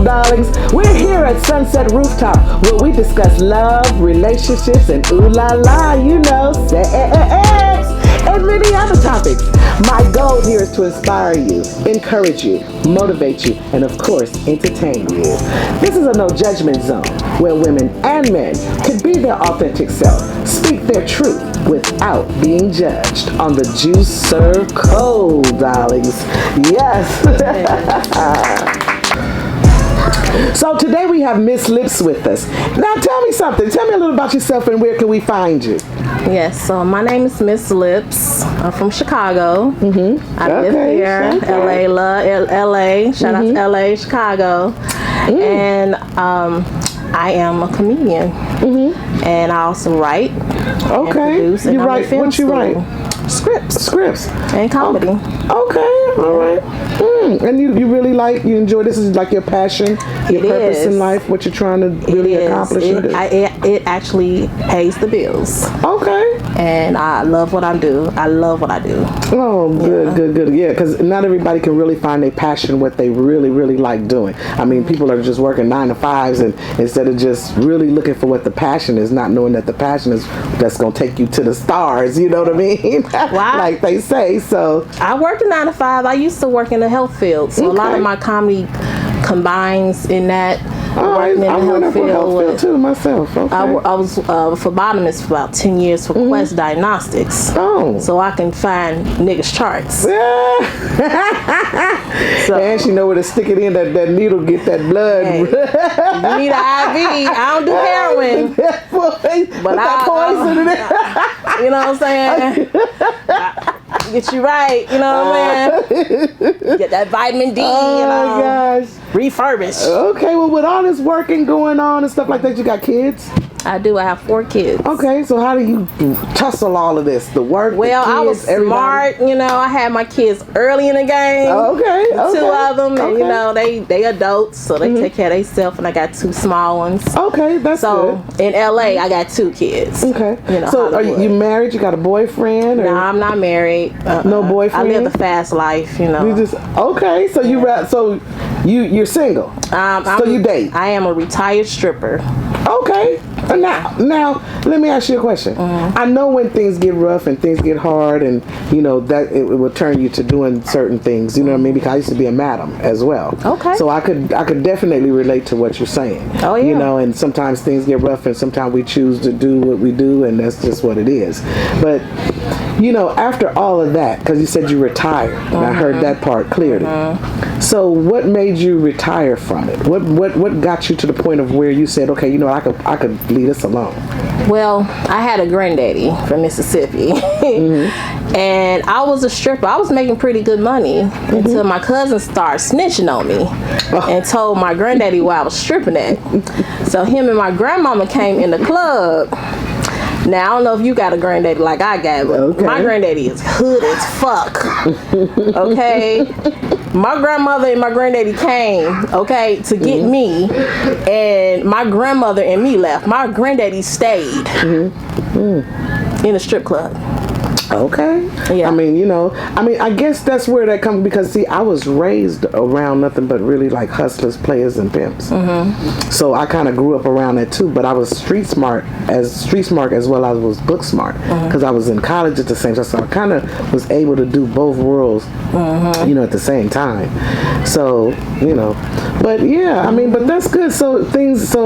darlings. We're here at Sunset Rooftop where we discuss love, relationships, and ooh la la, you know, sex, and many other topics. My goal here is to inspire you, encourage you, motivate you, and of course, entertain you. This is a no judgment zone where women and men can be their authentic self, speak their truth without being judged on the Juice Serve Code, darlings. Yes. So today we have Miss Lips with us. Now tell me something. Tell me a little about yourself and where can we find you? Yes, so my name is Miss Lips. I'm from Chicago. I live here, LA, LA. Shout out to LA, Chicago. And I am a comedian. And I also write. And produce, and you write? What you write? Scripts and comedy. Okay, all right. And you really you enjoy this? Is like your passion, your purpose in life, what you're trying to really accomplish? It actually pays the bills. Okay. And I love what I do. Oh, good. Yeah, because not everybody can really find their passion, what they really like doing. I mean, people are just working 9 to 5s, and instead of just really looking for what the passion is, not knowing that the passion is that's going to take you to the stars. You know what I mean? Like they say. So I worked a 9 to 5. I used to work in the health field, so a lot of my comedy combines in that. Working in the health field too myself. Okay. I was a phlebotomist for about 10 years for Quest Diagnostics. Oh. So I can find niggas' charts. So, and she know where to stick it in, that needle, get that blood. Hey, you need an IV. I don't do heroin. But I poison in it. You know what I'm saying? Get you right, you know what I'm saying? Get that vitamin D, my gosh. Refurbished. Okay, well, with all this working going on and stuff like that, you got kids? I do. I have 4 kids. Okay, so how do you tussle all of this? The work, well, the kids, I was everybody? smart. You know, I had my kids early in the game. Okay. 2 of them, and you know, they adults, so they take care of themselves, and I got 2 small ones. Okay, that's so good. In LA, I got 2 kids. Okay. You know, so are you married? You got a boyfriend? Or? No, I'm not married. No boyfriend? I live the fast life, you know. You just okay. So you're single. So you date. I am a retired stripper. Okay. Now, let me ask you a question. I know when things get rough and things get hard, and you know that it will turn you to doing certain things. You know what I mean? Because I used to be a madam as well. Okay. So I could definitely relate to what you're saying. Oh yeah. You know, and sometimes things get rough, and sometimes we choose to do what we do, and that's just what it is. But you know, after all of that, because you said you retired, and I heard that part clearly. So what made you retire from it? What got you to the point of where you said, okay, you know, I could leave this alone? Well, I had a granddaddy from Mississippi, and I was a stripper. I was making pretty good money until my cousin started snitching on me and told my granddaddy where I was stripping at. So him and my grandmama came in the club. Now, I don't know if you got a granddaddy like I got, but my granddaddy is hood as fuck. Okay? My grandmother and my granddaddy came, to get me, and my grandmother and me left. My granddaddy stayed in the strip club. Okay. Yeah. I mean, you know, I guess that's where that comes, because see, I was raised around nothing but really like hustlers, players, and pimps. So I kind of grew up around that too. But I was street smart as well as I was book smart, because I was in college at the same time. So I kind of was able to do both worlds, you know, at the same time. So you know, but yeah, I mean, but that's good. So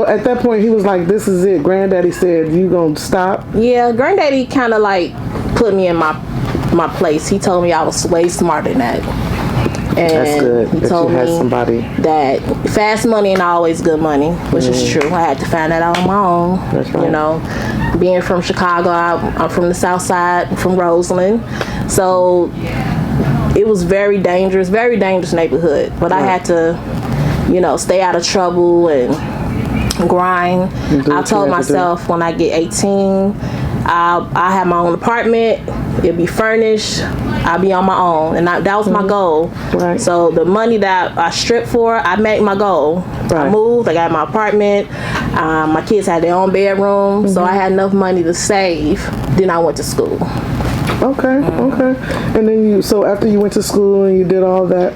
at that point, he was like, "This is it." Granddaddy said, "You gonna stop?" Yeah, granddaddy kind of like put me in my place. He told me I was way smarter than that. And that's good. he told me somebody that fast money ain't always good money, which is true. I had to find that out on my own. That's right. You know, being from Chicago, I'm from the South Side, from Roseland, so it was very dangerous neighborhood. But I had to, you know, stay out of trouble and grind. I told myself when I get 18, I have my own apartment. It'll be furnished. I'll be on my own, and that was my goal. Right. So the money that I stripped for, I made my goal. Right. I moved. I got my apartment. My kids had their own bedroom, so I had enough money to save. Then I went to school. Okay. And then so after you went to school and you did all that,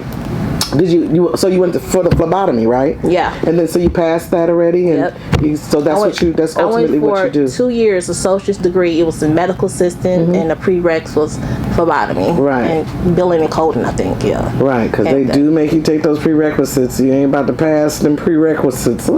Did so you went for the phlebotomy, right? Yeah. And then so you passed that already, and so that's ultimately what you do. 2 years associate's degree. It was a medical assistant, and the prereqs was phlebotomy, right? And billing and coding, I think. Yeah. Right, because they do make you take those prerequisites. You ain't about to pass them prerequisites.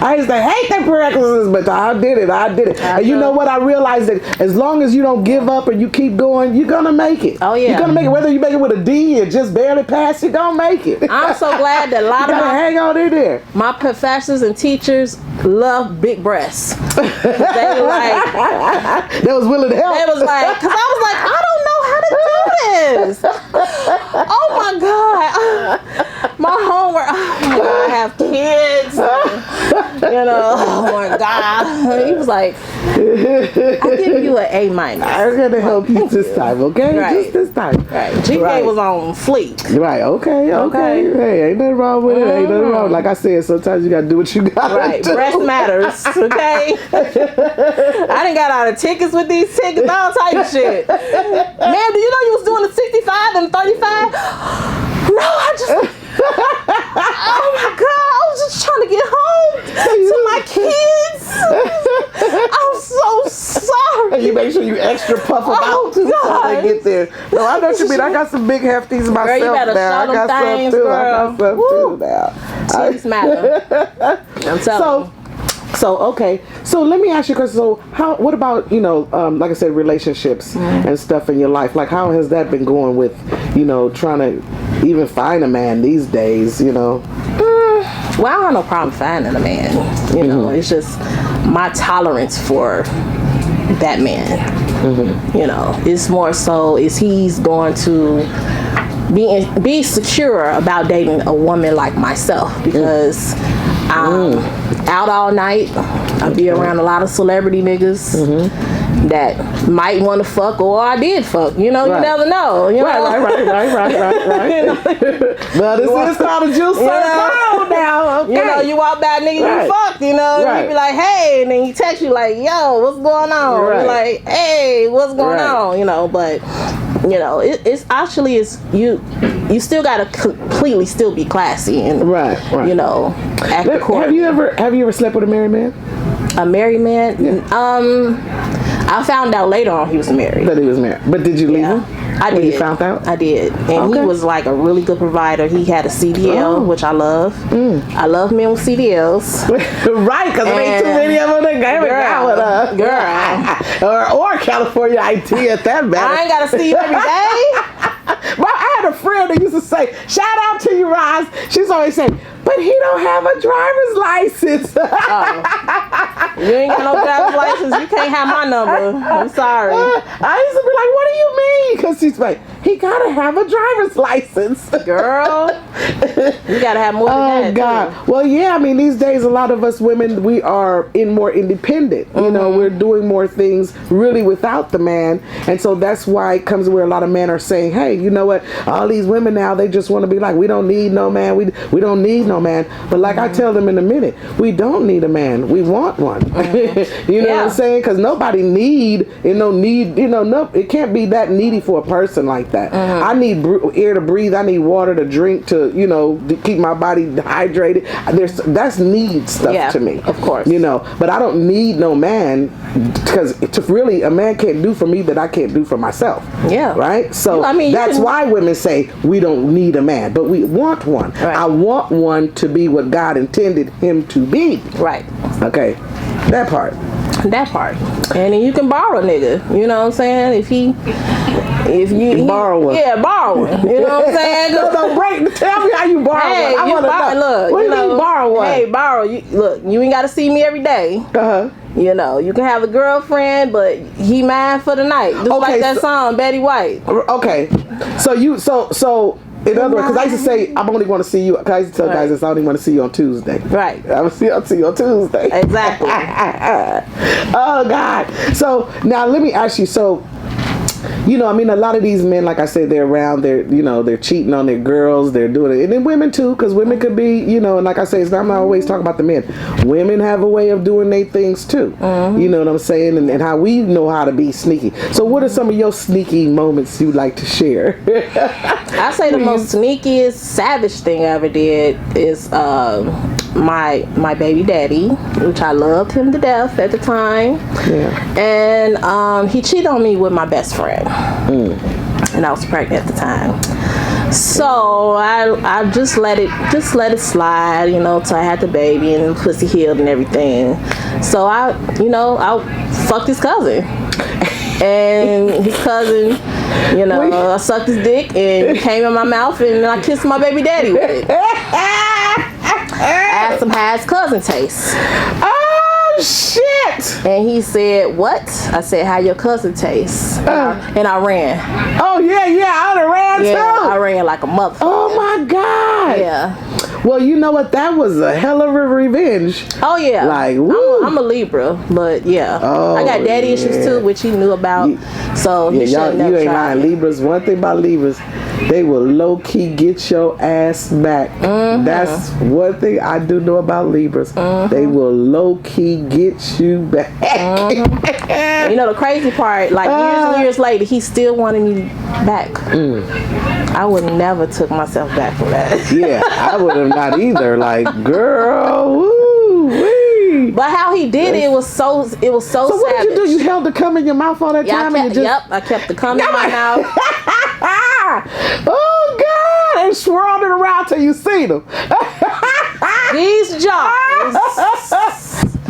I used to hate them prerequisites, but I did it. And you know what? I realized that as long as you don't give up and you keep going, you're gonna make it. Oh yeah, you're gonna make it. Whether you make it with a D or just barely pass, you're gonna make it. I'm so glad that a lot of hang on in there. My professors and teachers love big breasts. They were like, they was willing to help. They was like, because I was like, I don't know how to do this. Oh my God, my homework. Oh my God, I have kids. You know, oh my God. He was like, I give you an A minus. I'm gonna help you this time, okay? Right. Just this time. Right. GPA was on fleek. Right. Okay. Hey, ain't nothing wrong with it. Ain't nothing wrong. Like I said, sometimes you gotta do what you gotta do. Breast matters. Okay. I done got out of tickets with these tickets, all type of shit. Man, do you know you was doing the 65 and 35? No, I just. Oh my God, I was just trying to get home to my kids. I'm so sorry. And you make sure you extra puff them out too before they get there. No, I know what you mean. I got some big hefties myself. Girl, you better now. show them things, I girl. got some too now. Titties matter. I'm telling you. So okay, so let me ask you, because what about like I said, relationships and stuff in your life? Like, how has that been going with trying to even find a man these days? Well, I don't have no problem finding a man. You know, it's just my tolerance for that man. It's more so is he's going to be secure about dating a woman like myself, because I'm out all night. I be around a lot of celebrity niggas that might want to fuck, or I did fuck. You never know. Right. Well, this is called a juice circle now. Okay. You walk by nigga, you fucked. You be like, hey, and then he text you like, yo, what's going on? You're like, hey, what's going on? But it's actually you still gotta completely still be classy and act accordingly. Have you ever slept with a married man? A married man? Yeah. I found out later on he was married. That he was married. But did you leave him? I did. You found out? I did. And he was like a really good provider. He had a CDL, which I love. I love men with CDLs. Right, because there ain't too many of them that came out with us. Or California IT at that matter. I ain't got to see you every day. Well, I had a friend that used to say, shout out to you, Roz. She's always saying, but he don't have a driver's license. You ain't got no driver's license. You can't have my number. I'm sorry. I used to be like, what do you mean? Because she's like, he got to have a driver's license. Girl, you got to have more than that. Oh, God. Too. Well, yeah, I mean, these days, a lot of us women, we are more independent. We're doing more things really without the man. And so that's why it comes where a lot of men are saying, hey, you know what? All these women now, they just want to be like, we don't need no man. We don't need no man. But like I tell them in a minute, we don't need a man. We want one. You know what I'm saying? Because nobody it can't be that needy for a person like that. I need air to breathe. I need water to drink to keep my body hydrated. That's need stuff to me. Of course. But I don't need no man, because really a man can't do for me that I can't do for myself. Yeah. Right? So that's why women say we don't need a man, but we want one. Right. I want one to be what God intended him to be. Right. Okay. That part. And then you can borrow a nigga. You know what I'm saying? If you borrow one. Yeah, borrow one. You know what I'm saying? Tell me how you borrow one. I want to know. Look, what do you mean borrow one? Hey, borrow. Look, you ain't got to see me every day. You can have a girlfriend, but he mine for the night. Just like that song, Betty White. Okay. So in other words, because I used to say, I'm only going to see you, because I used to tell guys this, I only want to see you on Tuesday. Right. I'll see you on Tuesday. Exactly. Oh, God. So, now let me ask you, so you know, I mean, a lot of these men, like I said, they're around, they're cheating on their girls, they're doing it, and then women too, because women could be, you know, and like I say, I'm not always talking about the men. Women have a way of doing their things too. You know what I'm saying, and how we know how to be sneaky. So, what are some of your sneaky moments you like to share? I say the most sneakiest, savage thing I ever did is my baby daddy, which I loved him to death at the time. Yeah. And he cheated on me with my best friend. And I was pregnant at the time. So I just let it slide, you know, till I had the baby and the pussy healed and everything. So I fucked his cousin. And his cousin, you know, I sucked his dick and it came in my mouth and I kissed my baby daddy with it. I asked him how his cousin tastes. Oh shit! And he said, "What?" I said, "How your cousin tastes?" And I ran. Oh yeah, I done ran too. I ran like a motherfucker. Oh my god. Yeah. Well, you know what? That was a hell of a revenge. Oh yeah. Like, woo. I'm a Libra, but yeah. Oh, I got daddy issues too, which he knew about. So he should never you ain't tried lying. Libras. One thing about Libras, they will low key get your ass back. That's one thing I do know about Libras. They will low key get you back. You know the crazy part, like years and years later, he still wanted me back. I would never took myself back from that. Yeah, I would have not either. Like, girl, woo wee. But how he did it was so savage. So what did you do? You held the cum in your mouth all that time? I kept the cum in my mouth. Oh God! And swirled it around till you see them. These jaws.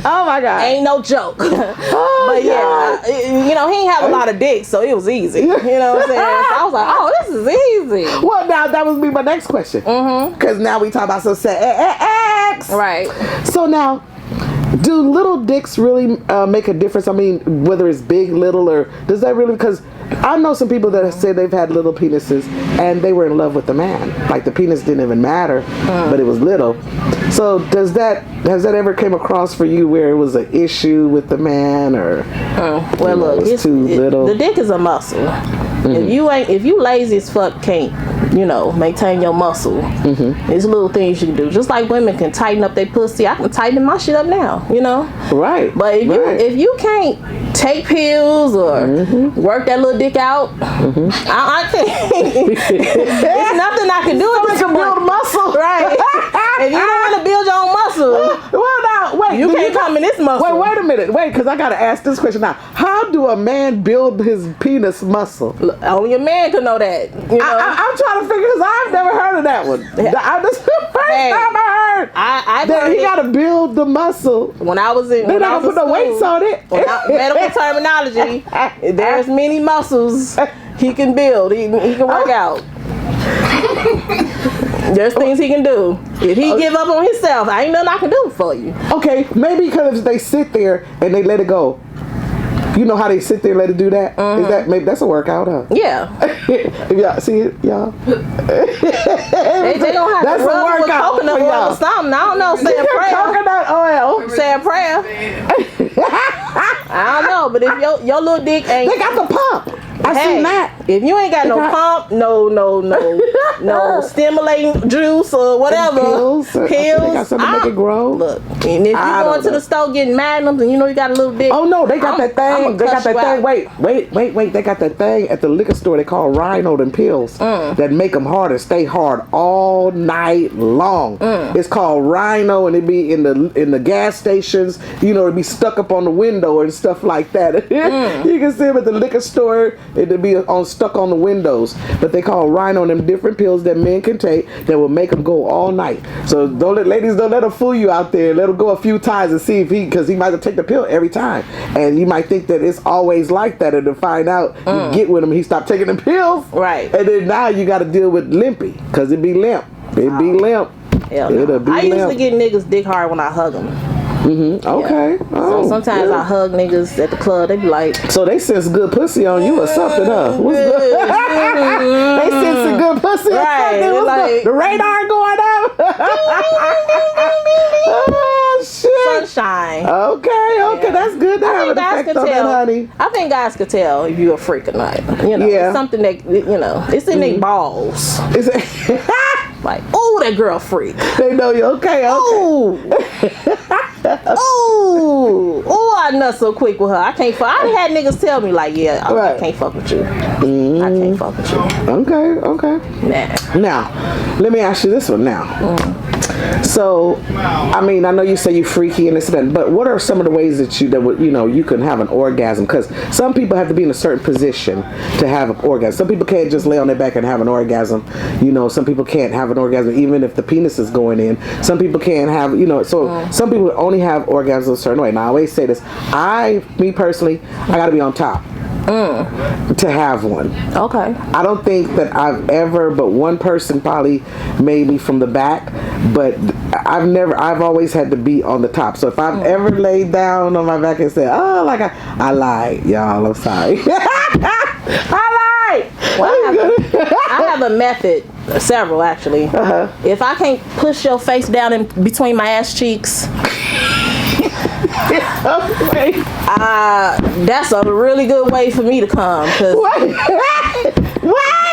Oh my God! Ain't no joke. Oh, but yeah, you know, he ain't have a lot of dick, so it was easy. You know what I'm saying? So I was like, oh, this is easy. Well, now that would be my next question. Because now we talk about SEXXX. Right. So now, do little dicks really make a difference? I mean, whether it's big, little, or does that really? Because I know some people that have said they've had little penises and they were in love with the man. Like the penis didn't even matter, but it was little. So has that ever came across for you where it was an issue with the man, or well, look, it's too little? The dick is a muscle. If you lazy as fuck, can't maintain your muscle. There's little things you can do. Just like women can tighten up their pussy, I can tighten my shit up now. Right. But if you can't take pills or work that little dick out, I can't. There's nothing I can do. Someone can build muscle, right? If you don't want to build your own muscle, well, now wait, you can't come in this muscle. Wait a minute, because I gotta ask this question now. How do a man build his penis muscle? Only a man can know that. I'm trying to figure, because I've never heard of that one. This is the first time I heard. That he gotta build the muscle. When I was in, they're not gonna put no weights on it. Medical terminology, there's many muscles he can build. He can work out. There's things he can do. If he give up on himself, I ain't nothing I can do for you. Okay, maybe because they sit there and they let it go. You know how they sit there and let it do that? Is that maybe that's a workout, huh? Yeah. If y'all see it, y'all. They don't have that's to rub with coconut oil or something. I don't know. Say a prayer. Coconut oil. Say a prayer. I don't know, but if your little dick ain't, they got the pump. I seen that. If you ain't got no pump, no stimulating juice or whatever, pills, they got something to make it grow. Look, and if you going to the store getting magnums and you got a little dick. Oh no, they got that thing. They got that thing. Wait. They got that thing at the liquor store. They call Rhino and pills that make them hard and stay hard all night long. It's called Rhino, and it be in the gas stations. It be stuck up on the window and stuff like that. You can see them at the liquor store. It'll be stuck on the windows. But they call Rhino them different pills that men can take that will make them go all night. So ladies, don't let him fool you out there. Let him go a few times and see if because he might have take the pill every time. And you might think that it's always like that, and to find out you get with him, he stopped taking the pills. Right. And then now you got to deal with limpy, because it be limp. It be limp. It'll be limp. Usually get niggas dick hard when I hug them. Okay. Yeah. So sometimes I hug niggas at the club. They be like, so they sense good pussy on you or something, huh? What's good? They sense a good pussy or something. What's like, the radar going up. Oh Oh shit. Sunshine. Okay, that's good to have an effect on that, honey. I think guys could tell if you're a freak or not. You know, it's something that, you know, it's in their balls. Like, oh, that girl freak. They know you. Okay. Oh, I nut so quick with her. I can't fuck. I done had niggas tell me like, yeah, I can't fuck with you. I can't fuck with you. Okay. Nah. Now, let me ask you this one now. So, I mean, I know you say you freaky and this and that, but what are some of the ways that you can have an orgasm? Because some people have to be in a certain position to have an orgasm. Some people can't just lay on their back and have an orgasm. You know, some people can't have an orgasm even if the penis is going in. Some people can't have, so some people only have orgasms a certain way. Now, I always say this. Me personally, I got to be on top. To have one. Okay. I don't think that but one person probably made me from the back, but I've always had to be on the top. So if I've ever laid down on my back and said, oh, like I lied, y'all, I'm sorry. I lied. Well, I have a method, several actually. If I can't push your face down in between my ass cheeks, that's a really good way for me to come. Cause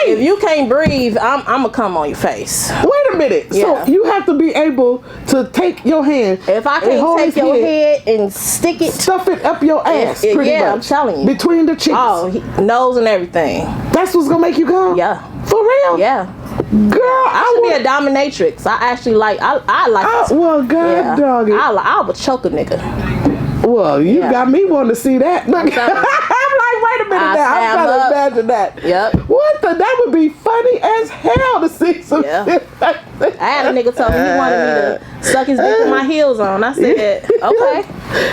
if you can't breathe, I'm gonna come on your face. Wait a minute. Yeah. So you have to be able to take your hand. If I can't take your head and stuff it up your ass. Pretty much. I'm telling you. Between the cheeks. Oh, nose and everything. That's what's gonna make you come. Yeah. For real. Yeah. Girl, I should be a dominatrix. I actually like. I like. Well, God, doggy. I would choke a nigga. Well, you got me wanting to see that. I'm like, wait a minute now. I'm trying to imagine that. Yep. What the? That would be funny as hell to see some shit like that. I had a nigga tell me he wanted me to suck his dick with my heels on. I said, okay.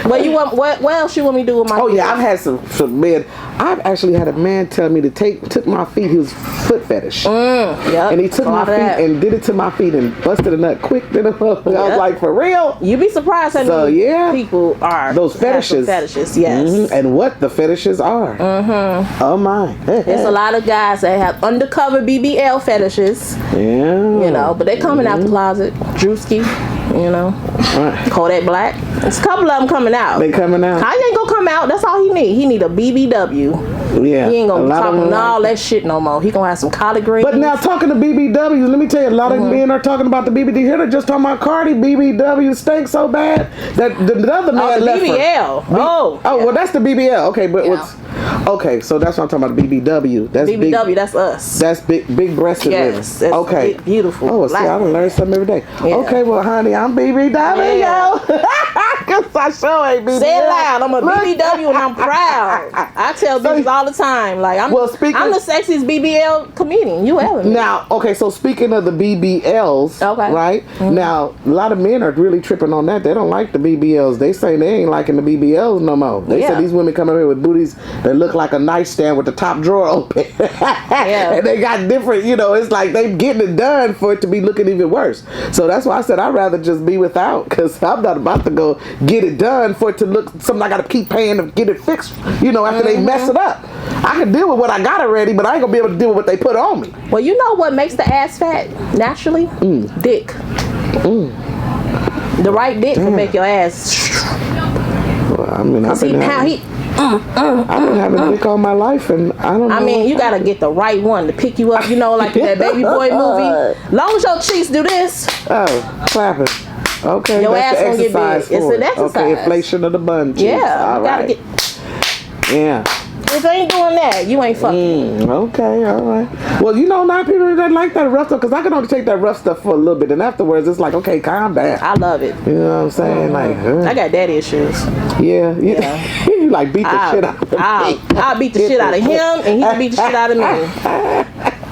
What else you want me to do with my heels? Yeah, I've had some men. I've actually had a man tell me to took my feet. He was foot fetish. And he took my feet and did it to my feet and busted a nut quick. I was like, for real? You'd be surprised how many people are those fetishes. Yes. And what the fetishes are. Oh my. There's a lot of guys that have undercover BBL fetishes. Yeah. But they coming out the closet. Drewski, Kodak Black. There's a couple of them coming out. They coming out. Kanye ain't gonna come out. That's all he need. He need a BBW. Yeah. He ain't gonna be talking all that shit no more. He gonna have some collard greens. But now talking to BBWs, let me tell you, a lot of men are talking about the BBW. Here they're just talking about Cardi. BBW stank so bad that the other man left BBL. Well, that's the BBL. Okay, but what's okay? So that's what I'm talking about. BBW. That's BBW. Big, that's us. That's big breasted women. Yes. That's okay. Big, beautiful. Oh, see, I done learn something every day. Yeah. Okay, well, honey, I'm BBW. Yeah. Cause I sure ain't BBW. Say it loud. I'm a BBW and I'm proud. I tell bitches all the time. Like I'm the sexiest BBL comedian you ever met. Now, okay, so speaking of the BBLs, right? Now, a lot of men are really tripping on that. They don't like the BBLs. They say they ain't liking the BBLs no more. They say these women come in here with booties that look like a nightstand with the top drawer open. And they got different, it's like they getting it done for it to be looking even worse. So that's why I said I'd rather just be without, because I'm not about to go get it done for it to look something I got to keep paying to get it fixed, after they mess it up. I can deal with what I got already, but I ain't gonna be able to deal with what they put on me. Well, you know what makes the ass fat naturally? Dick. The right dick can make your ass. Well, I mean, I've been having a dick all my life, and I don't know. I mean, you gotta get the right one to pick you up, like that Baby Boy movie. Long as your cheeks do this. Oh, clapping. Okay, your that's ass the gonna exercise get big. It's an exercise. Okay, inflation of the bun cheeks. Yeah, all right. If you ain't doing that, you ain't fucking. Okay, all right. Well, a lot of people that like that rough stuff, because I can only take that rough stuff for a little bit, and afterwards it's like, okay, calm down. I love it. You know what I'm saying? I got daddy issues. Yeah. You like beat the shit out of me. I'll beat the shit out of him, and he can beat the shit out of me.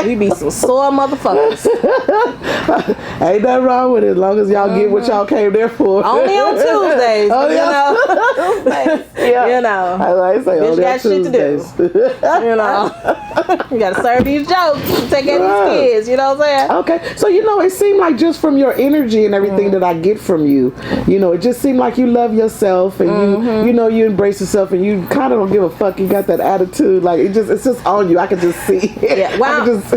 We be some sore motherfuckers. Ain't nothing wrong with it, as long as y'all get what y'all came there for. Only on Tuesdays. I say only on Tuesdays. Shit to do. You gotta serve these jokes, take care of these kids. You know what I'm saying? Okay, so it seemed like just from your energy and everything that I get from you, it just seemed like you love yourself and you embrace yourself and you kind of don't give a fuck. You got that attitude, like it's just on you. I can just see it. Yeah, well, I can just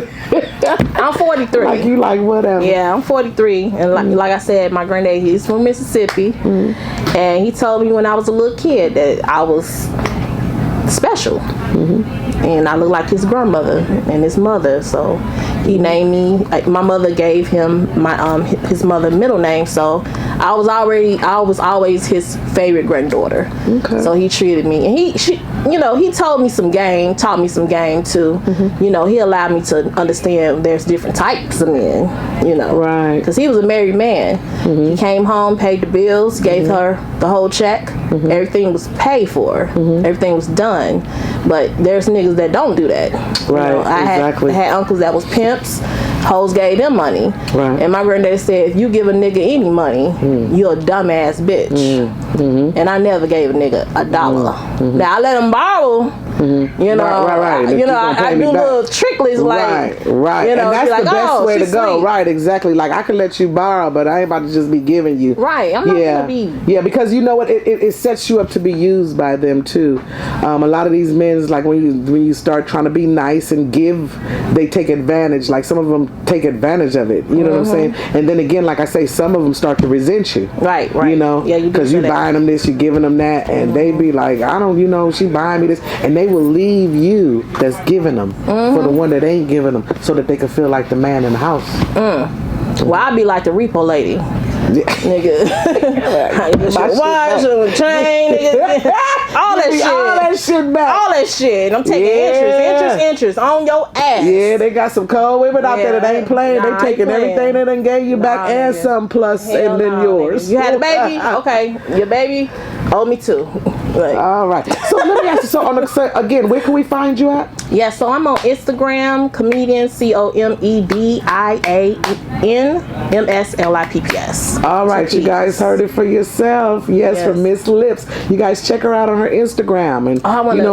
I'm 43. Like you like whatever. Yeah, I'm 43, and like I said, my granddad, he's from Mississippi, and he told me when I was a little kid that I was special, and I look like his grandmother and his mother. So he named me. My mother gave him his mother middle name, so I was always his favorite granddaughter. Okay. So he treated me, and he taught me some game too. He allowed me to understand there's different types of men. Right. Because he was a married man. He came home, paid the bills, gave her the whole check. Everything was paid for. Everything was done. But there's niggas that don't do that. Right. I had uncles that was pimps. Hoes gave them money. Right. And my granddad said, if you give a nigga any money, you're a dumbass bitch. And I never gave a nigga $1. Now I let him borrow. Right. I do little tricklies like, right. And that's the best way to go. Sweet. Right, exactly. Like I can let you borrow, but I ain't about to just be giving you. Right, I'm not gonna be. Yeah, because you know what, it sets you up to be used by them too. A lot of these men, like when you start trying to be nice and give, they take advantage. Like some of them take advantage of it. You know what I'm saying? And then again, like I say, some of them start to resent you. Right. Yeah, because you buying them this, you giving them that, and they be like, I don't, she buying me this, and they will leave you that's giving them for the one that ain't giving them, so that they can feel like the man in the house. Well, I be like the repo lady. Nigga, watch the chain, nigga, all that shit. I'm taking interest on your ass. Yeah, they got some cold women out there that ain't playing. They taking everything they done gave you back and some plus, and then yours. Nigga. You had a baby, okay? Your baby owe me too. Like. All right. So let me ask you. So again, where can we find you at? Yeah. So I'm on Instagram, comedian COMEDIANMSLIPPS. All right, you guys heard it for yourself. Yes, from Miss Lips. You guys check her out on her Instagram, and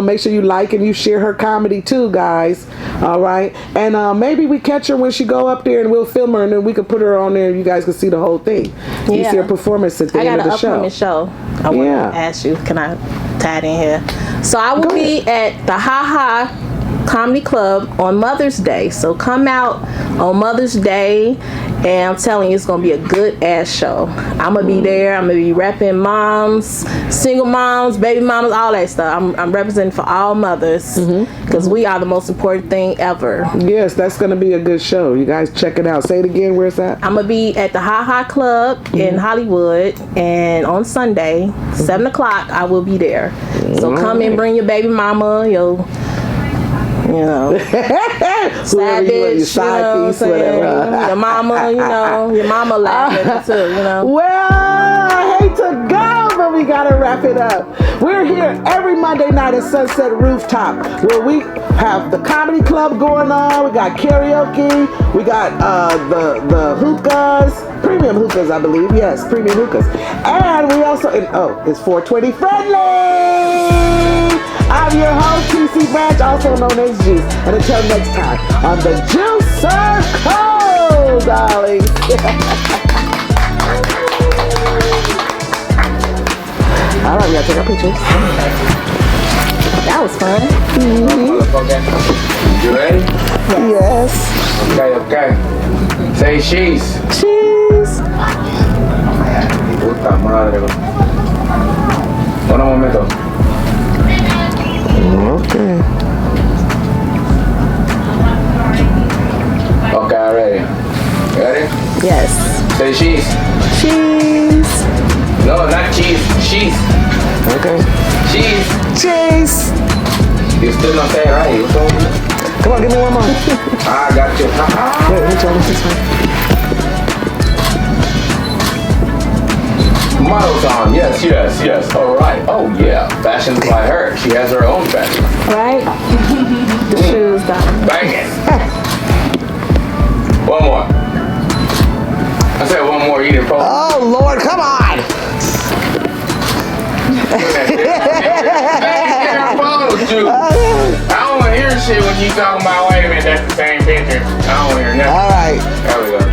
make sure you like and you share her comedy too, guys. All right, and maybe we catch her when she go up there, and we'll film her, and then we can put her on there, and you guys can see the whole thing. You see her performance at the end of the show. I got an upcoming show. I want to ask you, can I tie it in here? So I will be at the Ha Ha Comedy Club on Mother's Day. So come out on Mother's Day, and I'm telling you, it's gonna be a good ass show. I'm gonna be there. I'm gonna be repping moms, single moms, baby mamas, all that stuff. I'm representing for all mothers, because we are the most important thing ever. Yes, that's gonna be a good show. You guys check it out. Say it again. Where's that? I'm gonna be at the Ha Ha Club in Hollywood, and on Sunday, 7 o'clock, I will be there. So come and bring your baby mama, your side bitch, your side piece, whatever. Your mama, your mama laughing too, Well, I hate to go, but we gotta wrap it up. We're here every Monday night at Sunset Rooftop, where we have the comedy club going on. We got karaoke. We got the hookahs, premium hookahs, I believe. Yes, premium hookahs. And we also, it's 420 friendly. I'm your host, TC Branch, also known as Juice. And until next time, on the Juice Circle, darling. All right, we gotta take our pictures. That was fun. You ready? Yes. Okay. Say cheese. Cheese. Puta madre. Un momento. Okay. Okay, I'm ready. Ready? Yes. Say cheese. Cheese. No, not cheese. Cheese. Okay. Cheese. Cheese. You still not say it right. You told me. Come on, give me one more. I got you. Wait, which one is this one? Model time. Yes. All right. Oh, yeah. Fashioned by her. She has her own fashion. Right? The shoes done. Bang it. One more. I said one more. You didn't post. Oh, Lord, come on. I don't want to hear shit when you talking about, wait a minute, that's the same picture. I don't want to hear nothing. All right. There we go.